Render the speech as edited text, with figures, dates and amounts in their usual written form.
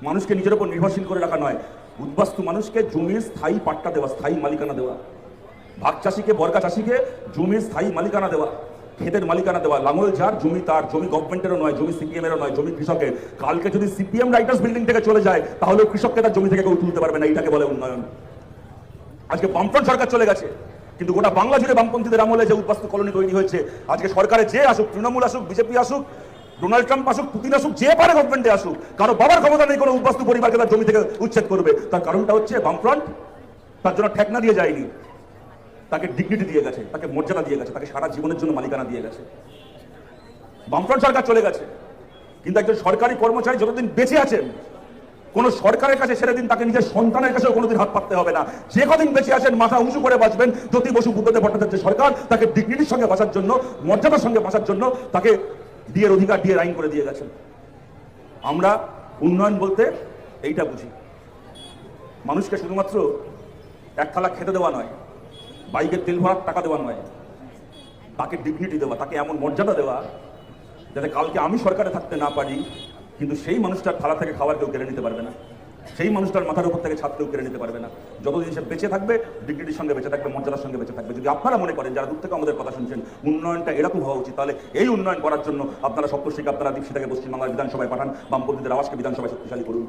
মানুষকে নিজের উপর নির্ভরশীল করে রাখা নয়, উদ্বাস্তু মানুষকে জমির স্থায়ী পাট্টা দেওয়া, স্থায়ী মালিকানা দেওয়া, ভাগ চাষিকে বর্গা চাষিকে জমির স্থায়ী মালিকানা দেওয়া, ক্ষেতের মালিকানা দেওয়া। লাঙল যার জমি তার, জমি গভর্নমেন্টেরও নয়, জমি সিপিএম এরও নয়, জমি কৃষকের। কালকে যদি সিপিএম রাইটার্স বিল্ডিং থেকে চলে যায় তাহলে কৃষককে তার জমি থেকে কেউ তুলতে পারবে না। এটাকে বলে উন্নয়ন। আজকে বামফ্রন্ট সরকার চলে গেছে, কিন্তু গোটা বাংলা জুড়ে বামপন্থীদের আমলে যে উদ্বাস্তু কলোনি তৈরি হয়েছে, আজকে সরকারে যে আসুক, তৃণমূল আসুক, বিজেপি আসুক, ডোনাল্ড ট্রাম্প আসুক, পুতিন আসুক, যে পারে গভর্নমেন্টে আসুক, কারো বাবার ক্ষমতা নেই কোনো উদ্বাস্তু পরিবারকে তার জমি থেকে উচ্ছেদ করবে। তার কারণটা হচ্ছে বামফ্রন্ট তার জন্য ঠেকনা দিয়ে যায়নি, তাকে ডিগনিটি দিয়ে গেছে, তাকে মর্যাদা দিয়ে গেছে, তাকে সারা জীবনের জন্য মালিকানা দিয়ে গেছে। বামফ্রন্ট সরকার চলে গেছে, কিন্তু একজন সরকারি কর্মচারী যতদিন বেঁচে আছেন, কোন সরকারের কাছে ছেড়ে দিন, তাকে নিজের সন্তানের কাছেও কোনোদিন হাত পাততে হবে না। যে কদিন বেঁচে আছেন মাথা উঁচু করে বাঁচবেন। জ্যোতি বসু, বুদ্ধদেব ভট্টাচার্য সরকার তাকে ডিগনিটির সঙ্গে বাঁচার জন্য, মর্যাদার সঙ্গে বাঁচার জন্য তাকে ডিএর অধিকার, ডিএর আইন করে দিয়ে গেছেন। আমরা উন্নয়ন বলতে এইটা বুঝি, মানুষকে শুধুমাত্র এক থালা খেতে দেওয়া নয়, বাইকের তেল ভরার টাকা দেওয়া নয়, তাকে ডিগনিটি দেওয়া, তাকে এমন মর্যাদা দেওয়া যাতে কালকে আমি সরকারে থাকতে না পারি, কিন্তু সেই মানুষটার থালা থেকে খাবার কেউ কেড়ে নিতে পারবে না, সেই মানুষটার মাথার উপর থেকে ছাদ কেউ কেড়ে নিতে পারবে না। যতদিন সে বেঁচে থাকবে, ডিগনিটির সঙ্গে বেঁচে থাকবে, মর্যাদার সঙ্গে বেঁচে থাকবে। যদি আপনারা মনে করেন, যারা দূর থেকে আমাদের কথা শুনছেন, উন্নয়নটা এরকম হওয়া উচিত, তাহলে এই উন্নয়ন করার জন্য আপনারা সপ্তর্ষিকে, আপনারা দীপশিতাকে পশ্চিমবাংলার বিধানসভায় পাঠান, বামপন্থীদের আওয়াজকে বিধানসভায় শক্তিশালী করুন।